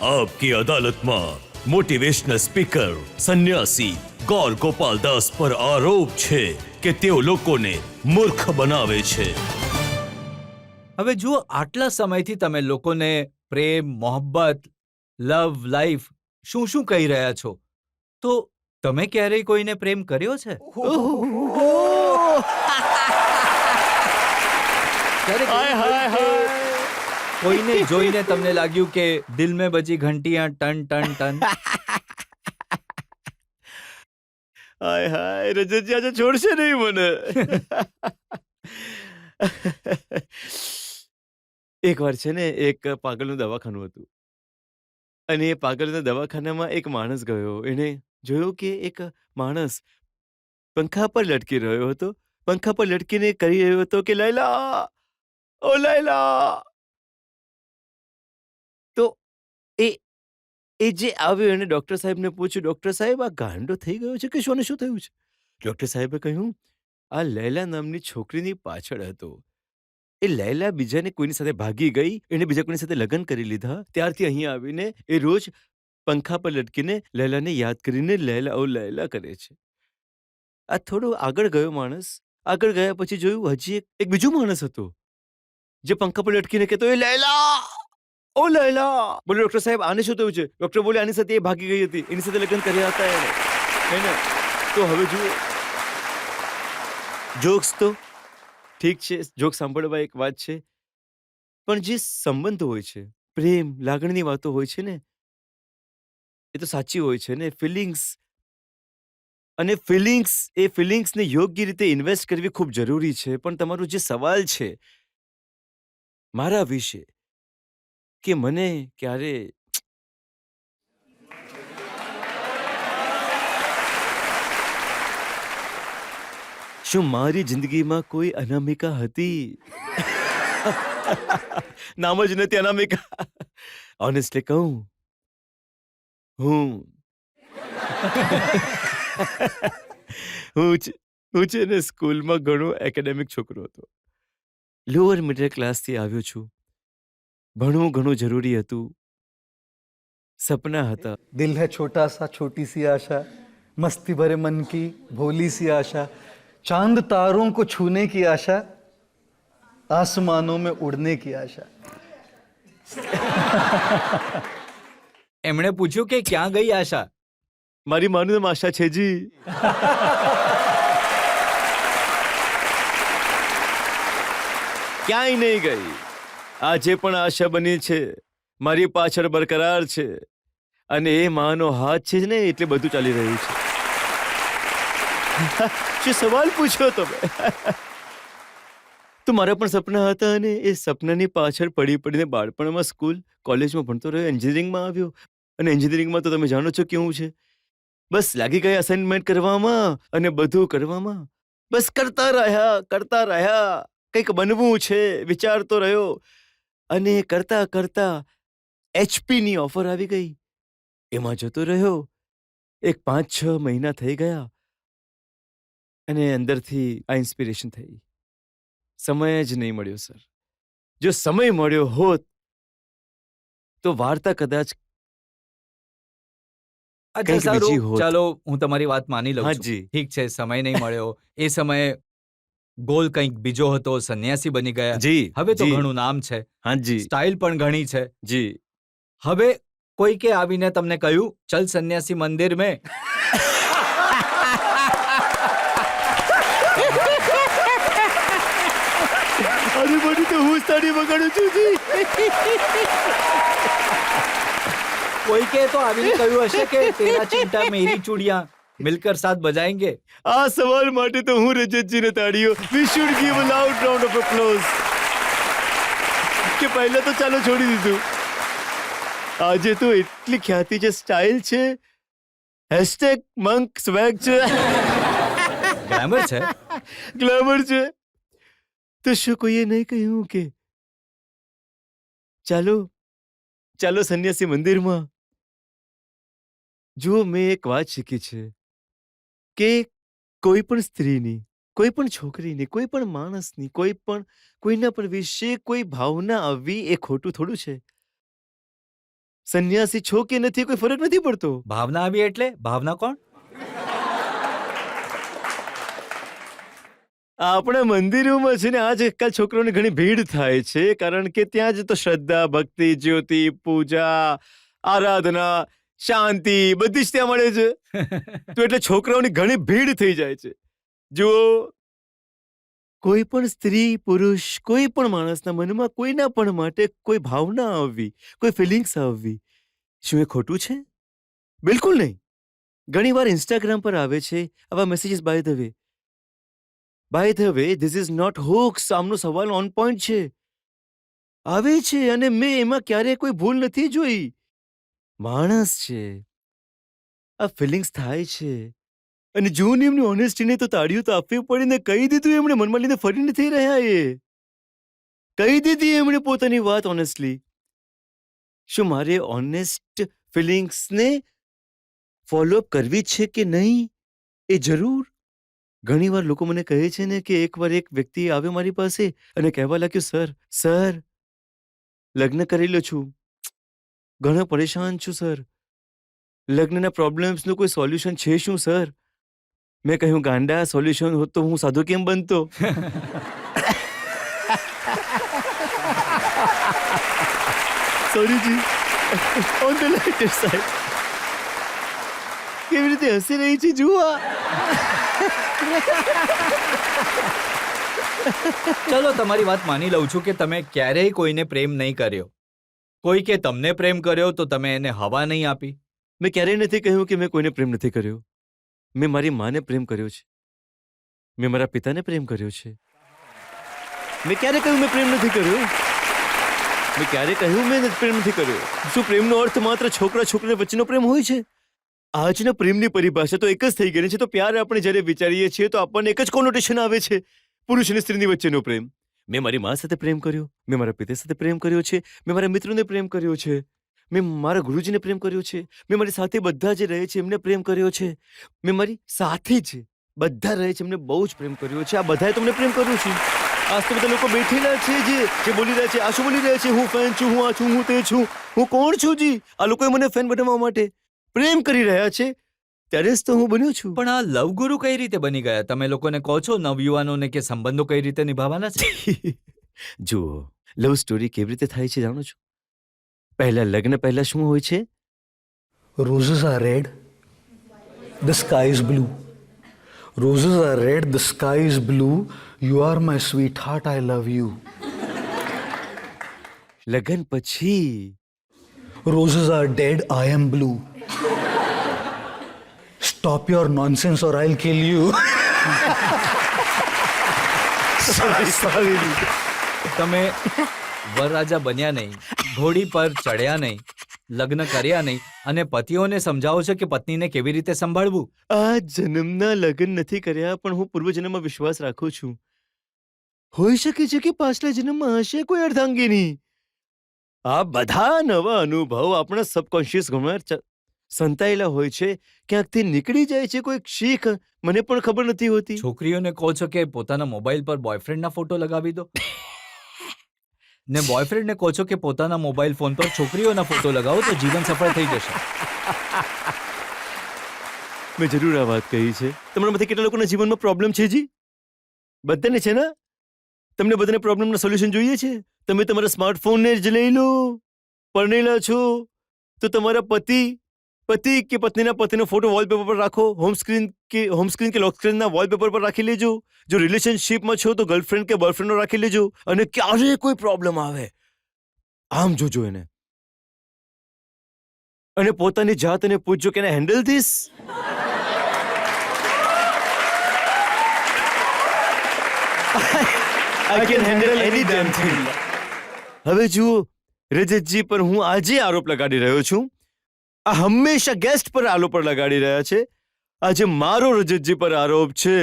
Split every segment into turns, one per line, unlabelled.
आपकी अदालत में मोटिवेशनल स्पीकर सन्यासी गौर गोपाल दास पर आरोप છે કે તેઓ લોકોને મૂર્ખ બનાવે છે।
હવે જુઓ, આટલા સમયથી તમે લોકોને પ્રેમ, મોહબ્બત, લવ, લાઈફ શું શું કહી રહ્યા છો, તો તમે ક્યારેય કોઈને પ્રેમ કર્યો છે? કોઈને જોઈને તમને લાગ્યું કે દિલ મેં બજી ઘંટિયા ટન ટન ટન?
હાય હાય રજતજી આજે છોડશે નહીં મને। એકવાર છે ને એક પાગલનું દવાખાનું હતું અને એ પાગલના દવાખાનામાં એક માણસ ગયો। એણે જોયું કે એક માણસ પંખા પર લટકી રહ્યો હતો। પંખા પર લટકીને કહી રહ્યો હતો કે લૈલા, ઓ લૈલા। તો એ જે આવ્યો એને ડોક્ટર સાહેબને પૂછ્યું, ડોક્ટર સાહેબ આ ગાંડો થઈ ગયો છે કે શું થયું છે? ડોક્ટર સાહેબે કહ્યું, આ લૈલા નામની છોકરીની પાછળ હતો। એ લૈલા બીજાને કોઈની સાથે ભાગી ગઈ, એને બીજા કોઈની સાથે લગ્ન કરી લીધા, ત્યારથી અહીં આવીને એ રોજ પંખા પર લટકીને લૈલાને યાદ કરીને લૈલા ઓ લૈલા કરે છે। આ થોડો આગળ ગયો માણસ। આગળ ગયા પછી જોયું હજી એક બીજો માણસ હતો જે પંખા પર લટકીને કહેતો, એ લૈલા, ઓ લૈલા। બોલે ડોક્ટર સાહેબ આને શું થયું છે? ડોક્ટર બોલે આની સાથે એ ભાગી ગઈ હતી, એની સાથે લગ્ન કર્યા હતા એને, હે ને? તો હવે જુઓ, જોક્સ તો ઠીક છે, જોક સાંભળવા એક વાત છે, પણ જે સંબંધ હોય છે, પ્રેમ, લાગણીની વાતો હોય છે ને, એ તો સાચી હોય છે ને। ફિલિંગ્સ અને ફિલિંગ્સને યોગ્ય રીતે ઇન્વેસ્ટ કરવી ખૂબ જરૂરી છે। પણ તમારો જે સવાલ છે મારા વિશે કે મને ક્યારે શું મારી જિંદગીમાં કોઈ અનામિકા હતી? નામ જ નથી અનામિકા। ઓનેસ્ટલી કહું, હું છે ને સ્કૂલમાં ઘણો એકેડેમિક છોકરો હતો। લોઅર મિડલ ક્લાસથી આવ્યો છું। ભણવું ઘણું જરૂરી હતું, સપના હતા।
दिल है छोटा सा, छोटी सी आशा, मस्ती भरे मन की भोली सी आशा, चांद तारों को छूने की आशा, आसमानों में उड़ने की आशा।
એમણે પૂછ્યું કે ક્યાં ગઈ આશા?
મારી માનું નામ આશા છે જી। ક્યાંય નહીં ગઈ। આજે પણ આશા બની છે, મારી પાછળ બરકરાર છે, અને એ માનો હાથ છે ને એટલે બધું ચાલી રહ્યું છે। શું સવાલ પૂછ્યો તમે? તો મારા પણ સપના હતા અને એ સપનાની પાછળ પડીને બાળપણમાં સ્કૂલ, કોલેજમાં ભણતો રહ્યો, એન્જિનિયરિંગમાં આવ્યો। અને એન્જિનિયરિંગમાં તો તમે જાણો છો કેવું છે, બસ લાગી ગયા અસાઇનમેન્ટ કરવામાં અને બધું કરવામાં, બસ કરતા રહ્યા। કંઈક બનવું છે વિચારતો રહ્યો, અને કરતા કરતા HP ની ઓફર આવી ગઈ, એમાં જતો રહ્યો। એક 5-6 મહિના થઈ ગયા અને અંદરથી આ ઇન્સ્પિરેશન થઈ, સમય જ નહીં મળ્યો સર। જો સમય મળ્યો હોત તો વાર્તા કદાચ
અચ્છા
કંઈક બીજી
સારું,
હોત।
ચાલો હું તમારી વાત માની લઉં
હા
છું।
જી।
ઠીક છે, સમય નહીં મળ્યો, એ સમયે ગોલ કંઈક બીજો હતો, સન્યાસી બની ગયા।
જી
હવે તો
જી,
ઘણું નામ છે,
હા જી
સ્ટાઇલ પણ ઘણી છે।
જી।
હવે કોઈકે આવીને તમને કહ્યું ચલ સન્યાસી મંદિર મેં,
અરે બની તો હું તાળી વગાડું છું જી।
કોઈકે તો આવીને કહ્યું હશે કે તેરા ચિંતા મેરી ચૂડિયા મિલકર સાથ બજાએંગે।
આ સવાલ માટે તો હું રજતજીને તાળીઓ, we should give a loud round of applause. કે પહેલા તો ચાલો છોડી દીધું, આજે તો એટલી ખ્યાતિ છે, સ્ટાઇલ છે, #મંક સ્વેગ છે,
ગ્લેમર છે।
ગ્લેમર છે। તો શું કોઈએ નહીં કહ્યું કે ચાલો સન્યાસી મંદિરમાં? જુઓ, મેં એક વાત શીખી છે કે કોઈ પણ સ્ત્રીની, કોઈ પણ છોકરીની, કોઈ પણ માણસની, કોઈના પર વિશે કોઈ ભાવના આવવી એ ખોટું થોડું છે। સંન્યાસી છો કે નથી કોઈ ફરક નથી પડતો.
ભાવના આવી એટલે ભાવના કોણ?
આપણા મંદિરોમાં છે ને આજકાલ છોકરાઓની ઘણી ભીડ થાય છે કારણ કે ત્યાં જ તો શ્રદ્ધા, ભક્તિ, જ્યોતિ, પૂજા, આરાધના, શાંતિ બધી જ ત્યાં મળે છે. તો એટલે છોકરાઓની ઘણી ભીડ થઈ જાય છે. જુઓ, કોઈ પણ સ્ત્રી પુરુષ કોઈ પણ માણસના મનમાં કોઈના પણ માટે કોઈ ભાવના આવવી, કોઈ ફિલિંગ્સ આવવી, શું એ ખોટું છે? બિલકુલ નહીં. ઘણીવાર ઇન્સ્ટાગ્રામ પર આવે છે આવા messages, by the way this is not hoax. આમનો સવાલ ઓન પોઈન્ટ છે. આવે છે અને મેં એમાં ક્યારેય કોઈ ભૂલ નથી જોઈ. માણસ છે, આ ફિલિંગ્સ થાય છે. અને જોને એમની ઓનેસ્ટીને તો તાળીઓ તો આપવી પડી ને. કહી દીધું એમણે, મનમાં લઈને ફરી નથી રહ્યા. એ કહી દીધી એમણે પોતાની વાત ઓનેસ્ટલી. શું મારે ઓનેસ્ટ ફિલિંગ્સને ફોલોઅપ કરવી છે કે નહીં? એ જરૂર. ઘણીવાર લોકો મને કહે છે ને કે એકવાર એક વ્યક્તિ આવ્યો મારી પાસે અને કહેવા લાગ્યો, સર લગ્ન કરેલો છું, ઘણો પરેશાન છું સર, લગ્નના પ્રોબ્લેમ્સનું કોઈ સોલ્યુશન છે શું સર? મેં કહ્યું, ગાંડા, સોલ્યુશન હોત તો હું સાધુ કેમ બનતો? સોરી જી, ઓન ધ લાઇટર સાઈડ. કેવી રીતે હસી રહી છે જુઓ.
ચલો તમારી વાત માની લઉં છું કે તમે ક્યારેય કોઈને પ્રેમ નહીં કર્યો. કોઈ કે તમને પ્રેમ કર્યો તો તમે એને હવા નહીં આપી.
મેં ક્યારેય નથી કહ્યું કે મેં કોઈને પ્રેમ નથી કર્યો. મેં મારી માને પ્રેમ કર્યો છે, મેં મારા પિતાને પ્રેમ કર્યો છે. મેં ક્યારે કહ્યું મેં પ્રેમ નથી કર્યો? મેં ક્યારે કહ્યું મેં પ્રેમ નથી કર્યો? શું પ્રેમનો અર્થ માત્ર છોકરા છોકરી વચ્ચેનો પ્રેમ હોય છે? આજના પ્રેમની પરિભાષા તો એક જ થઈ ગઈ છે. તો પ્યાર આપણે જ્યારે વિચારીએ છીએ તો આપણને એક જ કોનોટેશન આવે છે, પુરુષ અને સ્ત્રીની વચ્ચેનો પ્રેમ. મેં મારી મા સાથે પ્રેમ કર્યો, મેં મારા પિતા સાથે પ્રેમ કર્યો છે, મેં મારા મિત્રોને પ્રેમ કર્યો છે, મેં મારા ગુરુજીને પ્રેમ કર્યો છે, મેં મારી સાથે બધા જે રહે છે એમને પ્રેમ કર્યો છે, મેં મારી સાથે જ બધા રહે છે એમને બહુ જ પ્રેમ કર્યો છે. આ બધાએ તમને પ્રેમ કર્યું છે. આજ તો બધા લોકો બેઠેલા છે જે બોલી રહ્યા છે, આ શું બોલી રહ્યા છે, હું ફેન છું, હું આ છું, હું તે છું, હું કોણ છું જી? આ લોકોએ મને ફેન બનાવવા માટે પ્રેમ કરી રહ્યા છે, ત્યારે જ તો હું બન્યો છું.
પણ આ લવ ગુરુ કઈ રીતે બની ગયા? તમે લોકોને કહો છો નવયુવાનોને કે સંબંધો કઈ રીતે નિભાવવાના છે?
જુઓ, લવ સ્ટોરી કેવી રીતે થાય છે જાણો છો? લગ્ન પહેલા શું હોય છે?
Roses are red, the sky is blue. Roses are red, the sky is blue. You are my sweetheart, I love you.
લગ્ન પછી
Roses are dead, I am blue. Stop your nonsense or I'll kill you.
sorry.
તમે વરરાજા બન્યા નહીં, ઘોડી પર ચડ્યા નહીં, લગ્ન કર્યા નહીં અને પતિઓને સમજાવો છો કે પત્નીને કેવી રીતે સંભાળવું.
આ જન્મના લગ્ન નથી કર્યા પણ હું પૂર્વજન્મમાં વિશ્વાસ રાખું છું. હોઈ શકે છે કે પાછલા જન્મમાં હશે કોઈ અર્ધાંગીની. આ બધા નવા અનુભવ આપણા સબકોન્શિયસ ઘરમાં સંતાયેલા હોય છે, ક્યાંકથી નીકળી જાય છે કોઈક શીખ, મને પણ ખબર નથી હોતી.
છોકરીઓને કહો છો કે પોતાના મોબાઈલ પર બોયફ્રેન્ડના ફોટો લગાવી દો ને બોયફ્રેન્ડને કહો છો કે પોતાના મોબાઈલ ફોન પર છોકરીઓના ફોટો લગાવો તો જીવન સફળ થઈ જશે.
મેં જરૂર આ વાત કહી છે. તમારા મતે કેટલા લોકોના જીવનમાં પ્રોબ્લેમ છે જી? બધાને છે ને? તમને બધાને પ્રોબ્લેમના સોલ્યુશન જોઈએ છે? તમે તમારા સ્માર્ટફોનને જ લઈ લો. પરણેલા છો તો તમારા પતિ કે પત્નીના પતિનો ફોટો વોલપેપર પર રાખો. હોમ સ્ક્રીન કે લોક સ્ક્રીનના વોલપેપર પર રાખી લેજો. જો રિલેશનશિપમાં છો તો ગર્લફ્રેન્ડ કે બોયફ્રેન્ડનો રાખી લેજો. અને ક્યારે કોઈ પ્રોબ્લેમ આવે આમ જોજો એને અને પોતાની જાતને પૂછજો કે handle this. I can handle any damn thing. હવે જુઓ, રજતજી પર હું આજે આરોપ લગાડી રહ્યો છું. આ હંમેશા ગેસ્ટ પર આરોપ લગાડી રહ્યા છે. આજે મારો રજતજી પર આરોપ છે.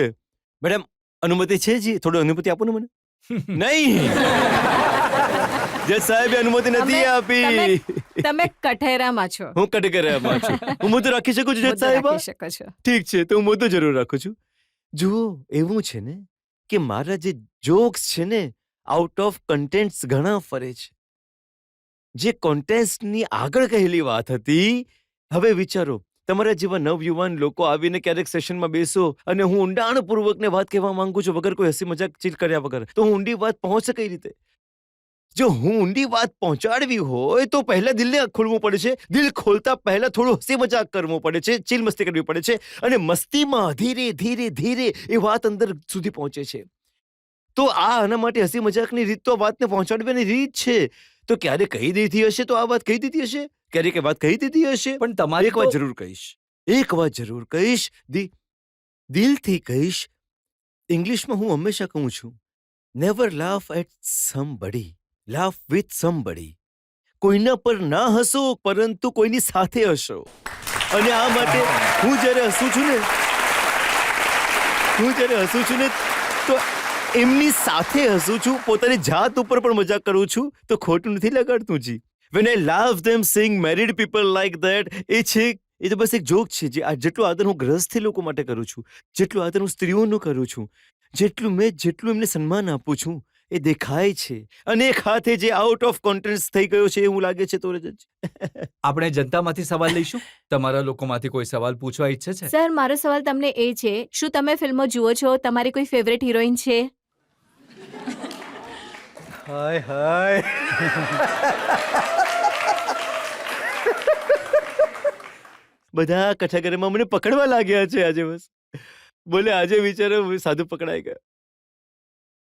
મેડમ અનુમતિ છે જી? થોડું અનુમતિ આપો ને મને. નહીં, જજ સાહેબે અનુમતિ નથી આપી.
તમે કઠેરામાં છો.
હું કટકરામાં છું. હું મુદ્દો રાખી શકું છું જજ સાહેબ?
રાખી શકો છો.
ઠીક છે, તો હું મુદ્દો જરૂર રાખું છું. જુઓ, એવું છે ને કે મારા જે જોક્સ છે ને આઉટ ઓફ કન્ટેન્ટ્સ ઘણા ફરે છે. જે કોન્ટેસ્ટની આગળ કહેલી વાત હતી, હવે વિચારો તમારા જેવા નવયુવાન લોકો આવીને ક્યારેક સેશનમાં બેસો અને હું ઊંડાણપૂર્વકને વાત કહેવા માંગુ છું વગર કોઈ હસી મજાક ચીલ કર્યા વગર, તો હું ઊંડી વાત પહોંચે કઈ રીતે? જો હું ઊંડી વાત પહોંચાડવી હોય તો પહેલા દિલને ખોલવું પડે છે. દિલ ખોલતા પહેલા થોડું હસી મજાક કરવું પડે છે, ચીલ મસ્તી કરવી પડે છે, અને મસ્તીમાં ધીરે ધીરે ધીરે એ વાત અંદર સુધી પહોંચે છે. તો આના માટે હસી મજાકની રીત તો વાતને પહોંચાડવાની રીત છે. તો ક્યારે કહી દીધી હશે તો આ વાત કહી દીધી હશે, ક્યારેક એ વાત કહી દીધી હશે.
પણ તમારી
એક વાત
તો-
જરૂર કહીશ, એક વાત જરૂર કહીશ, દિલથી કહીશ. ઇંગ્લિશમાં હું હંમેશા કહું છું, never laugh at somebody, laugh with somebody. કોઈના પર ના હસો પરંતુ કોઈની સાથે હસો. અને આ માટે હું જ્યારે હસું છું ને તો એમની સાથે હસું છું, પોતાની જાત ઉપર પણ મજાક કરું છું, તો ખોટું નથી લગાડતું જી. વેન આઈ લાવ ધેમ સિંગ મેરીડ પીપલ લાઈક ધેટ, એ તો બસ એક જોક છે. જે જેટલું આદર હું ગ્રહસ્થી લોકો માટે કરું છું, જેટલું આદર હું સ્ત્રીઓનું કરું છું, જેટલું એમને સન્માન આપું છું, એ દેખાય છે. અને એક હાથે જે આઉટ ઓફ કોન્ટેન્સ થઈ ગયો છે એવું લાગે છે. તો
આપણે જનતામાંથી સવાલ લઈશું. તમારા લોકોમાંથી કોઈ સવાલ પૂછવા ઈચ્છે છે?
સર મારો સવાલ તમને એ છે, શું તમે ફિલ્મો જુઓ છો? તમારી કોઈ ફેવરેટ હિરોઈન છે?
हाय हाय
બધા કઠાગરમાં મને પકડવા લાગ્યા છે આજે. બસ બોલે આજે વિચારો સાધુ પકડાઈ ગયા,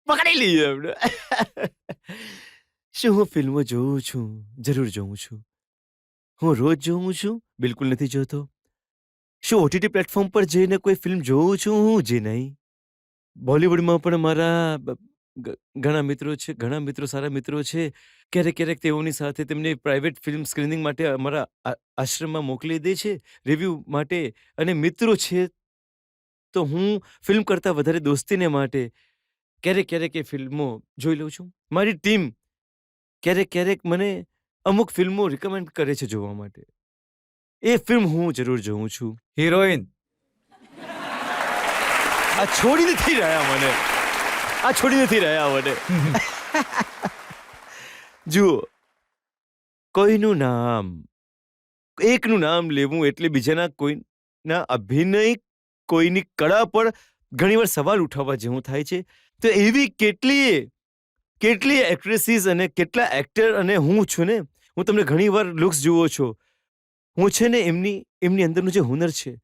પકડી લઈએ એમને. શું હું ફિલ્મો જોઉં છું? જરૂર જોઉં છું. હું રોજ જોઉં છું? બિલકુલ નથી જોતો. શું ઓટીટી પ્લેટફોર્મ પર જઈને કોઈ ફિલ્મ જોઉં છું? હું જે નહીં. બોલિવૂડમાં પણ મારા ઘણા મિત્રો છે, ઘણા મિત્રો સારા મિત્રો છે. ક્યારેક ક્યારેક તેઓની સાથે તેમની પ્રાઇવેટ ફિલ્મ સ્ક્રીનિંગ માટે અમારા આશ્રમમાં મોકલી દે છે, રિવ્યૂ માટે. અને મિત્રો છે તો હું ફિલ્મ કરતાં વધારે દોસ્તીને માટે ક્યારેક ક્યારેક એ ફિલ્મો જોઈ લઉં છું. મારી ટીમ ક્યારેક ક્યારેક મને અમુક ફિલ્મો રિકમેન્ડ કરે છે જોવા માટે. એ ફિલ્મ હું જરૂર જોઉં છું.
હિરોઈન
આ છોડી નથી રહ્યા મને. જુઓ, કોઈનું નામ, એકનું નામ લેવું એટલે બીજાના કોઈના અભિનય, કોઈની કળા પર ઘણીવાર સવાલ ઉઠાવવા જેવું થાય છે. તો એવી કેટલીય એક્ટ્રેસીસ અને કેટલા એક્ટર, અને હું છું ને, હું તમને ઘણીવાર લુક્સ જુઓ છો, હું છે ને એમની અંદરનું જે હુનર છે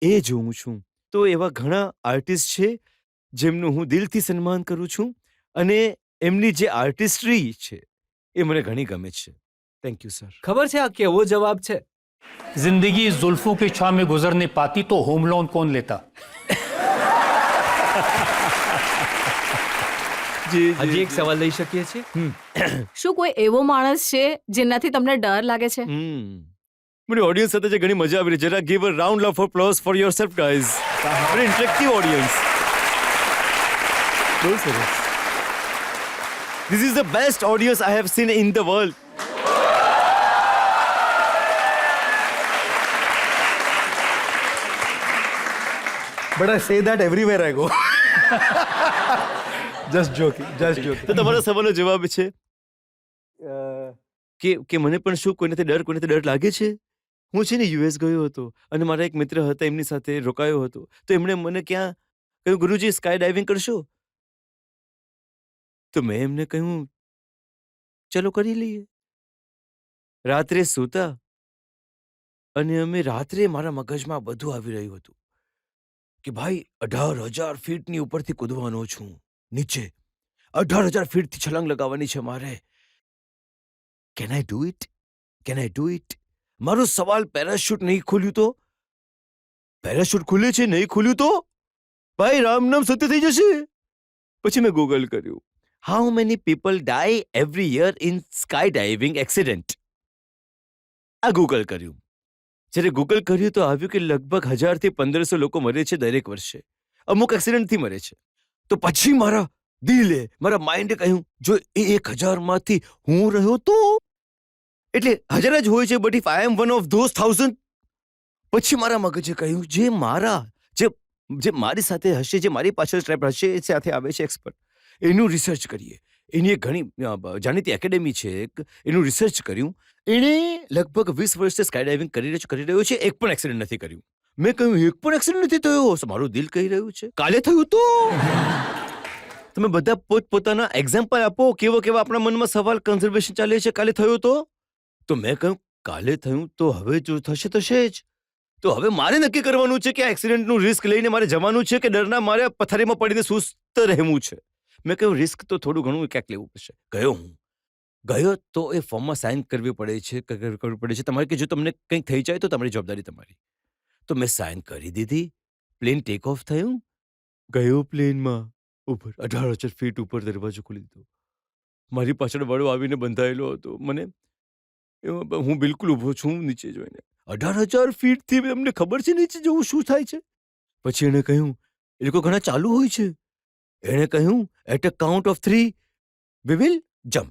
એ જોઉં છું. તો એવા ઘણા આર્ટિસ્ટ છે જેમનું હું દિલથી સન્માન કરું છું, અને એમની જે આર્ટિસ્ટ્રી છે એ મને ઘણી ગમે છે. Thank you sir.
ખબર છે આ કેવો જવાબ છે?
जिंदगी जुल्फों की छां में गुजर नहीं पाती तो होम लोन कौन लेता?
હજી એક સવાલ લઈ શકીએ છીએ?
શું કોઈ એવો માણસ છે જેનાથી તમને ડર લાગે છે?
મને ઓડિયન્સ સાથે જે ઘણી મજા આવી રહી. જરા give a round of applause for yourself guys. Very interactive audience. બહુ સરસ. This is the best audience I have seen in the world.
But I say that everywhere I go. Just joking.
તો તમારો સવાલનો જવાબ છે કે મને પણ શું કોઈનાથી ડર લાગે છે? હું છે ને યુએસ ગયો હતો અને મારા એક મિત્ર હતા, એમની સાથે રોકાયો હતો. તો એમણે મને ક્યાં કહ્યું, ગુરુજી સ્કાય ડાઇવિંગ કરશો? તો મેં એમને કહ્યું ચલો કરી લઈએ. રાત્રે સૂતા અને અમે રાત્રે મારા મગજમાં બધું આવી રહ્યું હતું કે ભાઈ 18,000 ફીટની ઉપરથી કૂદવાનો છું નીચે. 18,000 ફીટથી છલાંગ લગાવવાની છે મારે. Can I do it? મારો સવાલ, પેરાશૂટ નહીં ખોલ્યું તો? પેરાશૂટ ખુલે છે, નહીં ખોલ્યું તો ભાઈ રામ નામ સત્ય થઈ જશે. પછી મેં ગૂગલ કર્યું, how many people die every year in sky diving accident. આ ગૂગલ કર્યું. જ્યારે ગૂગલ કર્યું તો આવ્યું કે લગભગ 1000 થી 1500 લોકો મરે છે દરેક વર્ષે. અમુક એક્સિડન્ટથી મરે છે. તો પછી મારા દિલે, મારા માઇન્ડે કહ્યું, જો એ 1000 માંથી હું રહ્યો તો? એટલે 1000 જ હોય છે, but if I am one of those 1000. પછી મારા મગજે કહ્યું, જે મારી સાથે હશે, જે મારી પાછળ સ્ટ્રેપ હશે, એ સાથે આવે છે એક્સપર્ટ, એનું રિસર્ચ કરીએ, એની એક ઘણી જાણીતી એકેડેમી છે, એનું રિસર્ચ કર્યું. એણે લગભગ 20 વર્ષથી સ્કાય ડાઇવિંગ કરી રહ્યો છે, એક પણ એક્સિડન્ટ નથી કર્યું. મેં કહ્યું એક પણ એક્સિડન્ટ નથી થયો? મારું દિલ કહી રહ્યું છે કાલે થયું તો. તમે બધા પોતપોતાના એક્ઝામ્પલ આપો, કેવા કેવા આપણા મનમાં સવાલ કન્ઝર્વેશન ચાલે છે. કાલે થયું તો મેં કહ્યું કાલે થયું તો હવે જો થશે થશે જ. તો હવે મારે નક્કી કરવાનું છે કે આ એક્સિડન્ટનું રિસ્ક લઈને મારે જવાનું છે કે ડરના મારે પથારીમાં પડીને સુસ્ત રહેવું છે. મેં કહ્યું રિસ્ક તો થોડું ઘણું ક્યાંક લેવું પડશે. ગયો તો એ ફોર્મમાં સાઇન કરવી પડે છે તમારે કે જો તમને કંઈક થઈ જાય તો તમારી જવાબદારી તમારી. તો મેં સાઇન કરી દીધી. પ્લેન ટેક ઓફ થયું. ગયો પ્લેનમાં ઉપર 18,000 ફીટ ઉપર દરવાજો ખોલી દીધો. મારી પાછળ વાળો આવીને બંધાયેલો હતો. હું બિલકુલ ઊભો છું નીચે જોઈને. 18,000 ફીટથી એમને ખબર છે નીચે જવું શું થાય છે. પછી એણે કહ્યું એ લોકો ઘણા ચાલુ હોય છે. એણે કહ્યું at a count of 3 we will jump.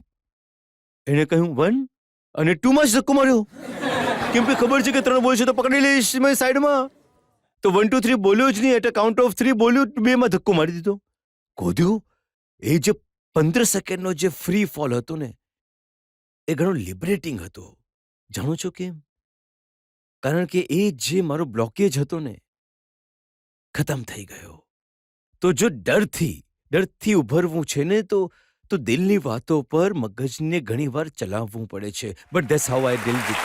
એણે કહ્યું 1 અને 2 માં જ ધક્કો માર્યો. કેમ કે ખબર છે કે 3 બોલશે તો પકડી લઈશ મેં સાઈડમાં. તો 1 2 3 બોલ્યો જ નહીં. એટ અ કાઉન્ટ ઓફ 3 બોલ્યો, 2 માં ધક્કો મારી દીધો. ગોધ્યો એ જે 15 સેકન્ડનો જે ફ્રી ફોલ હતો ને એ ઘણો લિબરેટિંગ હતો. જાણો છો કેમ? કારણ કે એ જે મારો બ્લોકેજ હતો ને ખતમ થઈ ગયો. તો જો ડરથી ઉભરવું છે ને તો દિલની વાતો પર મગજને ઘણીવાર ચલાવવું પડે છે. But that's how I deal with